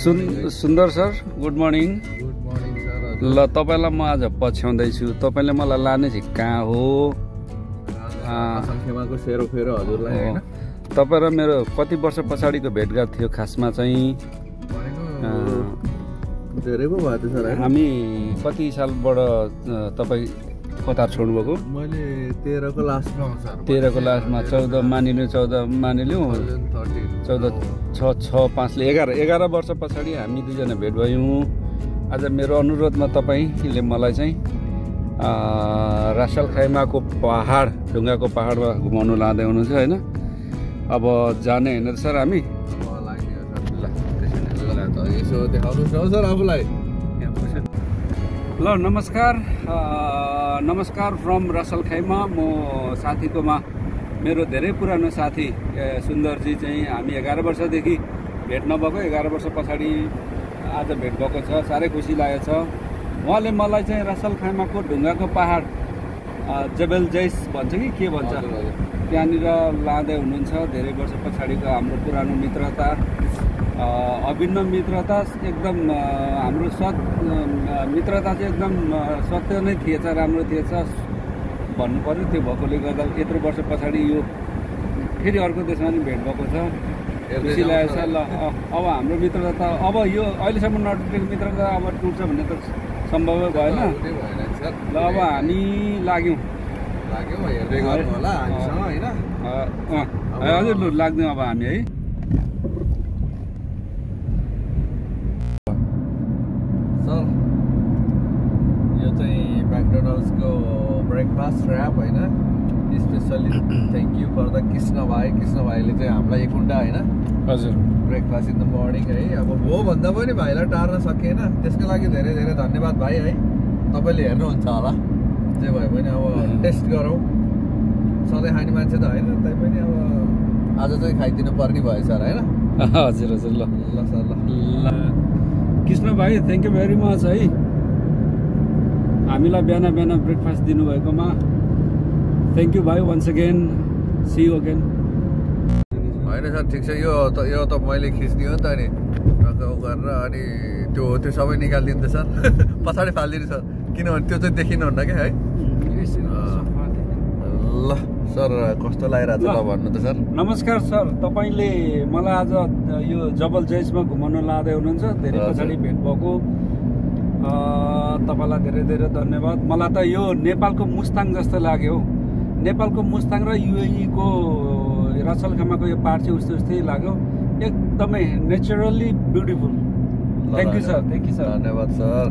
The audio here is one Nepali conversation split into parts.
सुन्दर sir good morning. Good morning sir. ल तपाईलाई म आज पछ्याउँदैछु, तपाईले मलाई लाने चाहिँ कहाँ हो? संख्यामाको सेरोफेरो हजुरलाई हैन। तपाई र मेरो कति वर्ष पछाडिको भेटघाट थियो खासमा चाहिँ? धेरै पो भयो सर। हामी कति सालबाट तपाई कतार छोड्नु भएको? मैले 13 को लास्टमा हो सर। 13 को लास्टमा 14 मानिलिउँ, 14 मानिलिउँ, 14 6 6 5 ले 11 वर्ष पछाडि हामी दुईजना भेट भयौँ। आज मेरो अनुरोधमा तपाईले मलाई चाहिँ रासल खैमाको पहाड, ढुङ्गाको पहाडमा घुमाउनु लाँदै हुनुहुन्छ हैन? अब जाने हैन सर हामी? यसो देखाउनुस् न सर आफूलाई। ल नमस्कार, नमस्कार फ्रम रासल खैमा। म साथीकोमा मेरो धेरै पुरानो साथी सुन्दरजी चाहिँ हामी 11 वर्षदेखि भेट नभएको, 11 वर्ष पछाडि आज भेट भएको छ। साह्रै खुसी लागेको छ। उहाँले मलाई चाहिँ रासल खैमाको ढुङ्गाको पहाड, जबल जैस भन्छ कि के भन्छ, त्यहाँनिर लाँदै हुनुहुन्छ। धेरै वर्ष पछाडिको हाम्रो पुरानो मित्रता, अभिन्न मित्रता, एकदम हाम्रो मित्रता चाहिँ एकदम सत्य नै थिएछ, राम्रो थिएछ भन्नु पर्यो। त्यो भएकोले गर्दा यत्रो वर्ष पछाडि यो फेरि अर्को देशमा नि भेट भएको छ, खुसी लागेको छ। ल अब हाम्रो मित्रता अब यो अहिलेसम्म नटुटेको मित्रता अब टुट्छ भन्ने त सम्भवै भएन। ल अब हामी लाग्यौँ हेर्दै गर्नु होला हामीसँग हैन? हजुर लु लाग्दिउँ अब हामी है। सर यो चाहिँ म्याकडोनल्ड्सको ब्रेकफास्ट र्याप होइन, specially thank you for the Krishna भाइले चाहिँ हामीलाई 1 घण्टा होइन हजुर ब्रेकफास्ट इन द मर्निङ है। अब हो भन्दा पनि भाइलाई टार्न सकिएन, त्यसको लागि धेरै धेरै धन्यवाद भाइ है। तपाईँले हेर्नुहुन्छ होला, जे भए पनि अब टेस्ट गरौँ। सधैँ खाने मान्छे त होइन, तैपनि अब आज चाहिँ खाइदिनु पर्ने भयो सर होइन? हजुर हजुर। ल ल सर ल कृष्ण भाइ थ्याङ्क यू भेरी मच है, हामीलाई बिहान बिहान ब्रेकफास्ट दिनुभएकोमा। थ्याङ्क यू भाइ once again, see you again. होइन सर ठिक छ, यो त मैले खिच्ने हो नि त नि गरेर, अनि त्यो सबै निकालिदिनु सर पछाडि फालिदिनु सर, किनभने त्यो चाहिँ देखिनुहुन्न क्या है। ल सर कस्तो लागिरहेको छ ल भन्नु त सर। नमस्कार सर, तपाईँले मलाई आज यो जबल जैसमा घुमाउन लाँदै हुनुहुन्छ। धेरै पछाडि भेट भएको, तपाईँलाई धेरै धेरै धन्यवाद। मलाई त यो नेपालको मुस्ताङ जस्तो लाग्यो। नेपालको मुस्ताङ र युएई को रासल खैमाको यो पार्ट चाहिँ उस्तै लाग्यो, एकदमै naturally beautiful. Thank you sir, thank you sir, धन्यवाद सर।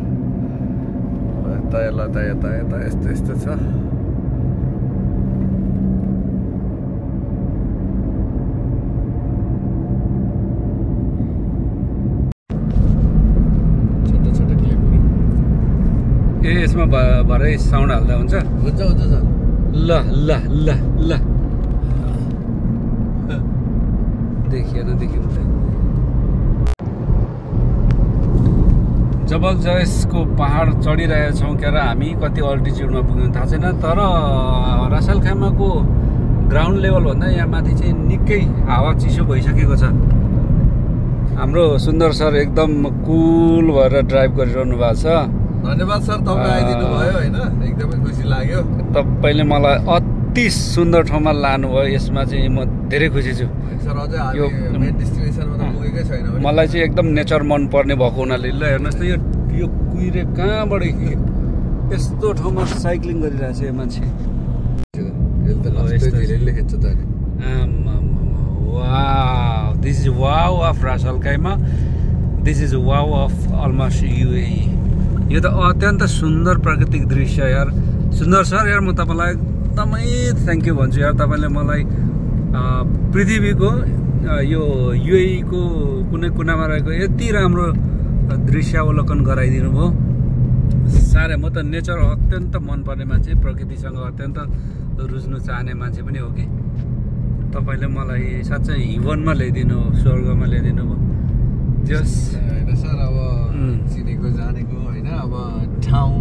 यता यस्तो यस्तो छ। ए यसमा भरे साउन्ड हाल्दा हुन्छ? हुन्छ सर। ल ल ल ल देखिएन जबल जैसको पहाड चढिरहेछौँ क्या र हामी कति अल्टिच्युडमा पुग्यौँ थाहा छैन, तर रासल खैमाको ग्राउन्ड लेभलभन्दा यहाँ माथि चाहिँ निकै हावा चिसो भइसकेको छ। हाम्रो सुन्दर सर एकदम कुल भएर ड्राइभ गरिरहनु भएको छ। धन्यवाद सर, तपाईँ आइदिनु भयो होइन, एकदमै खुसी लाग्यो। तपाईँले मलाई अति सुन्दर ठाउँमा लानुभयो, यसमा चाहिँ म धेरै खुसी छु। यो मेन डेस्टिनेसनमा त पुगेकै छैन। मलाई चाहिँ एकदम नेचर मन पर्ने भएको हुनाले ल हेर्नुहोस् त यो कुहिरे कहाँबाट यस्तो ठाउँमा साइक्लिङ गरिरहेको छ यो मान्छे। Wow, this is wow of रासल Khaima, this is wow of almost UAE. यो त अत्यन्त सुन्दर प्राकृतिक दृश्य यार। सुन्दर सर यार, म तपाईँलाई एकदमै थ्याङ्क यू भन्छु यार। तपाईँले मलाई पृथ्वीको यो युएई को कुनै कुनामा रहेको यति राम्रो दृश्यावलोकन गराइदिनु भयो। साह्रै म त नेचर अत्यन्त मनपर्ने मान्छे, प्रकृतिसँग अत्यन्त रुच्नु चाहने मान्छे पनि हो कि। तपाईँले मलाई साँच्चै हिवनमा ल्याइदिनु, स्वर्गमा ल्याइदिनु भयो। जस होइन सर, अब चिनेको जानेको होइन, अब ठाउँ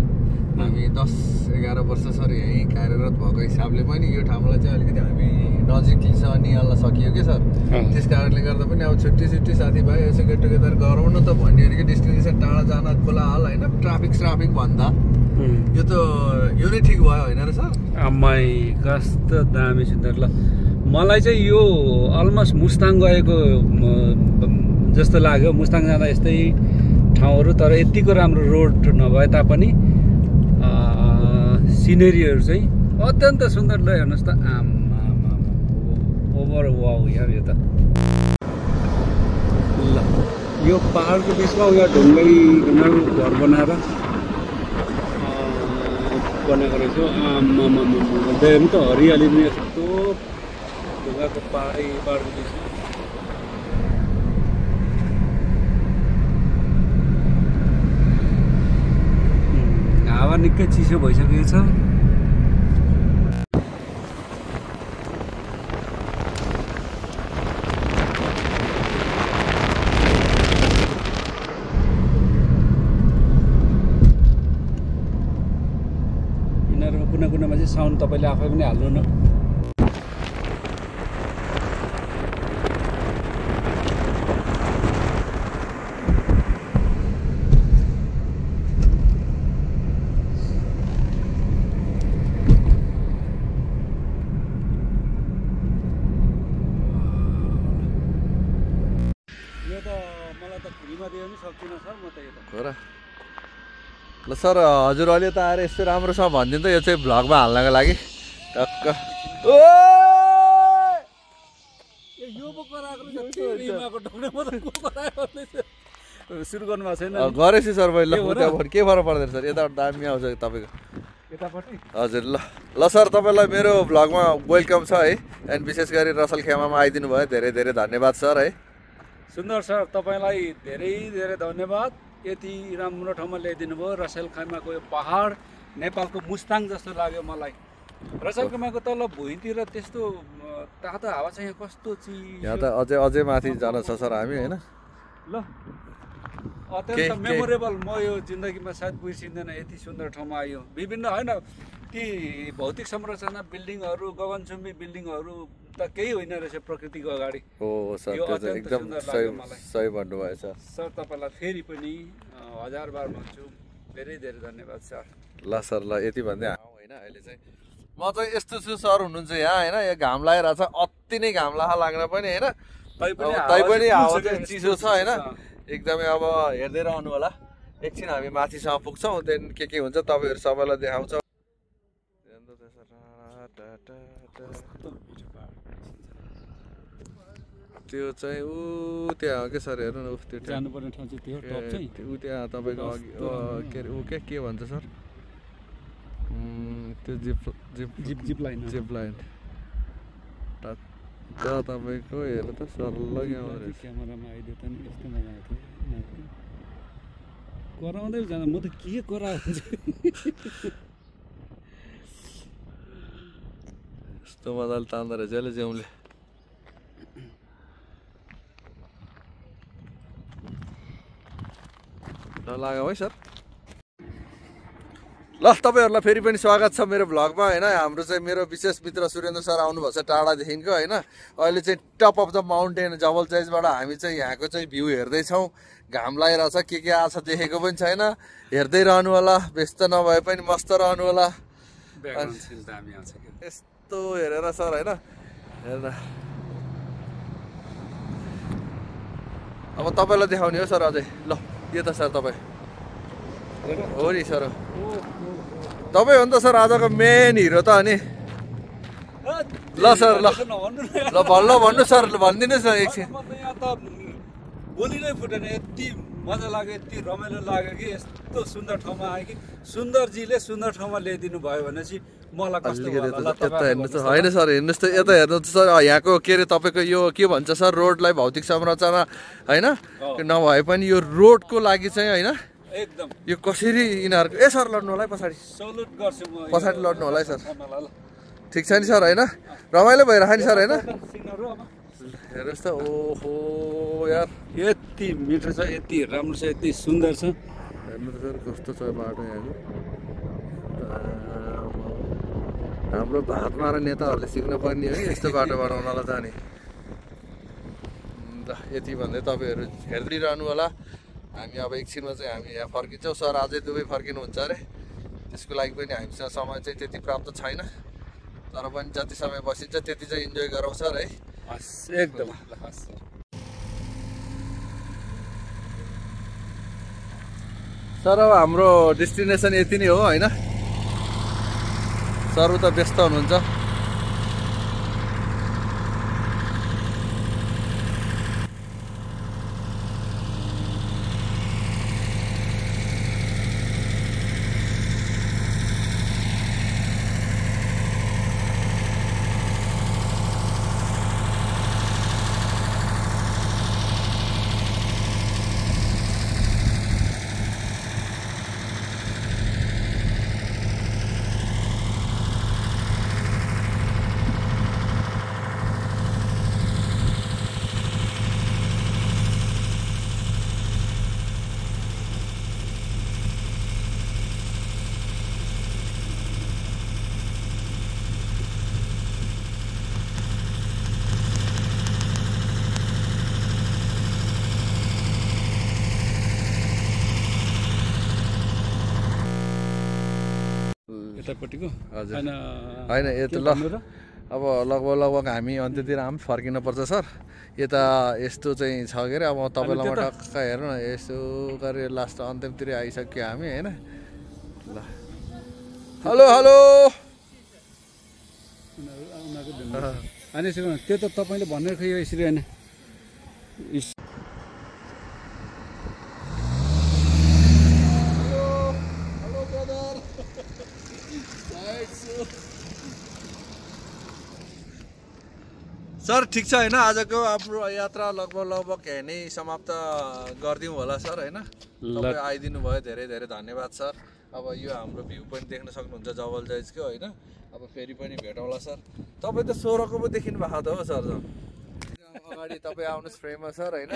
हामी 10-11 वर्ष सर यहीँ कार्यरत भएको हिसाबले पनि यो ठाउँलाई चाहिँ अलिकति हामी नजिकै छ निहाल्न सकियो कि सर त्यस कारणले गर्दा पनि अब छुट्टी साथीभाइ यसो गेट टुगेदर गरौँ न त भन्ने कि डेस्टिनेसन टाढा जान कोलाहल होइन ट्राफिक भन्दा यो त यो नै ठिक भयो होइन र सर अम्मै कस्तो दामी सुन्दर ल मलाई चाहिँ यो अलमोस्ट मुस्ताङ गएको जस्तो लाग्यो मुस्ताङ जाँदा यस्तै ठाउँहरू तर यतिको राम्रो रोड नभए तापनि सिनेरीहरू चाहिँ अत्यन्त सुन्दर ल हेर्नुहोस् त ओभर वाउ यार यो त ल यो पहाडको बिचमा उयो ढुङ्गै घर बनाएर बनाएको रहेछ हेर्नु त हरियाली पनि यस्तो ढुङ्गाको पहाडको बिचमा हावा निकै चिसो भइसकेको छ कुनामा चाहिँ साउन्ड तपाईँले आफै पनि हाल्नु न यो त मलाई त फ्रीमा दियो नि सक्दिनँ सर म त यो त हो र ल सर हजुर अहिले त आएर यस्तो राम्रोसँग भनिदिनु त यो चाहिँ भ्लगमा हाल्नको लागि टक्क सुरु गर्नुभएको छैन गरेछु सर मैले उतापट्टि के फरक पर्दैन सर यताबाट दामी आउँछ तपाईँको यतापट्टि हजुर ल सर तपाईँलाई मेरो भ्लगमा वेलकम छ है एन्ड विशेष गरी रसल खेमामा आइदिनु भयो धेरै धेरै धन्यवाद सर है सुन्दर सर तपाईँलाई धेरै धेरै धन्यवाद यति राम्रो ठाउँमा ल्याइदिनु भयो रसेल खैमाको यो पहाड नेपालको मुस्ताङ जस्तो लाग्यो मलाई रसेल खैमाको तल भुइँतिर त्यस्तो तातो हावा चाहिँ यहाँ कस्तो चिज यहाँ त अझै माथि जान छ सर हामी होइन ल अत्यन्त मेमोरेबल म यो जिन्दगीमा सायद बिर्सिँदैन यति सुन्दर ठाउँमा आयो विभिन्न होइन ती भौतिक संरचना बिल्डिङहरू गगनचुम्बी बिल्डिङहरू त केही होइन रहेछ प्रकृतिको अगाडि हो सर त्यो चाहिँ एकदम सही भन्नुभएछ सर तपाईँलाई फेरि पनि 1000 बार भन्छु धेरै धेरै धन्यवाद सर ल सर ल यति भन्दै होइन अहिले चाहिँ म चाहिँ यस्तो छु सर हुनुहुन्छ यहाँ होइन यो घाम लागेर छ अति नै घाम लाग्न पनि होइन तैपनि हावा चाहिँ चिसो छ होइन एकदमै अब हेर्दै रहनु होला एकछिन हामी माथिसम्म पुग्छौँ त्यहाँदेखि के हुन्छ तपाईँहरू सबैलाई देखाउँछ त्यो चाहिँ ऊ त्यहाँ हो कि सर हेर्नु न त्यो जानुपर्ने ठाउँ चाहिँ त्यो टप चाहिँ ऊ त्यहाँ तपाईँको अघि के अरे ऊ के भन्छ सर त्यो जिप लाइन टक्क तपाईँको हेर्नु त सल्ल क्यामेरामा आइदियो त नि यस्तो मजा आएको थियो कराउँदै जाँदा म त के कराउँछु यस्तो मजाले तान्दो रहेछ अहिले ज्याउले लाग्यो है सर ल तपाईँहरूलाई फेरि पनि स्वागत छ मेरो भ्लगमा होइन हाम्रो चाहिँ मेरो विशेष मित्र सुरेन्द्र सर आउनुभएको छ टाढादेखिको होइन अहिले चाहिँ टप अफ द माउन्टेन जबल चाइजबाट हामी चाहिँ यहाँको चाहिँ भ्यू हेर्दैछौँ घाम लागिरहेछ के आछ देखेको पनि छैन हेर्दै रहनु होला व्यस्त नभए पनि मस्त रहनु होला यस्तो हेरेर सर होइन हेर्न अब तपाईँलाई देखाउने हो सर अझै ल यो त सर तपाईँ हो नि सर तपाईँ हो नि त सर आजको मेन हिरो त अनि ल सर ल भन्नु सर भनिदिनुहोस् न एकछिन बोली नै फुटेन यति मजा लाग्यो यति रमाइलो लाग्यो कि यस्तो सुन्दर ठाउँमा आयो कि सुन्दरजीले सुन्दर ठाउँमा ल्याइदिनु भयो भनेपछि मलाई कस्तो होइन सर हेर्नुहोस् त यता हेर्नुहोस् सर यहाँको के अरे तपाईँको यो के भन्छ सर रोडलाई भौतिक संरचना होइन नभए पनि यो रोडको लागि चाहिँ होइन एकदम यो कसरी यिनीहरूको ए सर लड्नु होला है पछाडि सल्युट गर्छु म पछाडि लड्नु होला है सर ठिक छ नि सर होइन रमाइलो भइरहेको नि सर होइन हेर्नुहोस् त ओहो यार यति मिठो छ यति राम्रो छ यति सुन्दर छ हेर्नु त सर कस्तो छ बाटो यहाँको हाम्रो भात मारा नेताहरूले सिक्न पर्ने है यस्तो बाटो बनाउनलाई जाने। यति भन्दै तपाईँहरू हेरिरहनु होला। हामी अब एकछिनमा चाहिँ हामी यहाँ फर्किन्छौँ। सर अझै दुबई फर्किनुहुन्छ अरे, त्यसको लागि पनि हामीसँग समय चाहिँ त्यति प्राप्त छैन, तर पनि जति समय बसिन्छ त्यति चाहिँ इन्जोय गरौँ सर है। एकदम सर अब हाम्रो डेस्टिनेसन यति नै हो होइन? सर त व्यस्त हुनुहुन्छ। यतापट्टिको हजुर होइन होइन यता ल अब लगभग हामी अन्त्यतिर हामी फर्किनुपर्छ सर। यता यस्तो चाहिँ छ के अरे, अब तपाईँलाई टक्क हेर्नु न, यसो गरेर लास्ट अन्तिमतिर आइसक्यो हामी होइन। ल हेलो हेलो होइन त्यो त तपाईँले भनेर खै यसरी होइन। सर ठिक छ होइन? आजको हाम्रो यात्रा लगभग नै समाप्त गरिदिउँ होला सर होइन? तपाईँ आइदिनु भयो, धेरै धेरै धन्यवाद सर। अब यो हाम्रो भ्यू पनि देख्न सक्नुहुन्छ जबल जैजको होइन। अब फेरि पनि भेटौँला सर। तपाईँ त 16 को पो देखिनु भएको त हो सर। अगाडि तपाईँ आउनुहोस् फ्रेममा सर होइन।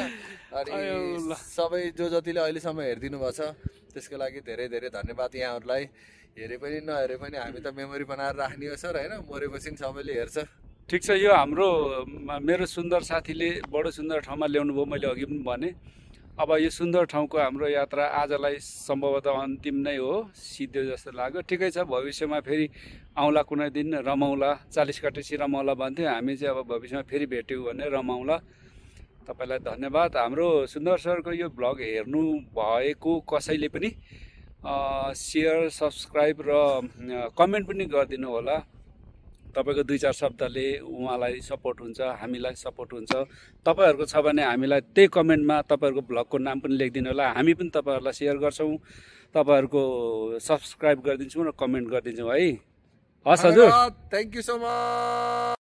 अनि सबै जो जतिले अहिलेसम्म हेरिदिनु भएको छ त्यसको लागि धेरै धेरै धन्यवाद यहाँहरूलाई। हेरे पनि नहेरे पनि हामी त मेमोरी बनाएर राख्ने हो सर होइन। मरेपछि सबैले हेर्छ। ठिक छ, यो हाम्रो मेरो सुन्दर साथीले बडो सुन्दर ठाउँमा ल्याउनु भयो, मैले अघि पनि भने। अब यो सुन्दर ठाउँको हाम्रो यात्रा आजलाई सम्भवतः अन्तिम नै हो, सिद्धो जस्तो लाग्यो। ठिकै छ, भविष्यमा फेरि आउँला कुनै दिन, रमाउँला। 40 कटेसी रमाउँला भन्थ्यो, हामी चाहिँ अब भविष्यमा फेरि भेट्यौँ भने रमाउँला। तपाईँलाई धन्यवाद। हाम्रो सुन्दर सरको यो भ्लग हेर्नु भएको कसैले पनि सेयर, सब्सक्राइब र कमेन्ट पनि गरिदिनु होला। तपाईँको 2-4 शब्दले उहाँलाई सपोर्ट हुन्छ, हामीलाई सपोर्ट हुन्छ। तपाईँहरूको छ भने हामीलाई त्यही कमेन्टमा तपाईँहरूको भ्लगको नाम पनि लेखिदिनु होला। हामी पनि तपाईँहरूलाई सेयर गर्छौँ, तपाईँहरूको सब्सक्राइब गरिदिन्छौँ र कमेन्ट गरिदिन्छौँ है। हस् हजुर, थ्याङ्क यू सो मच।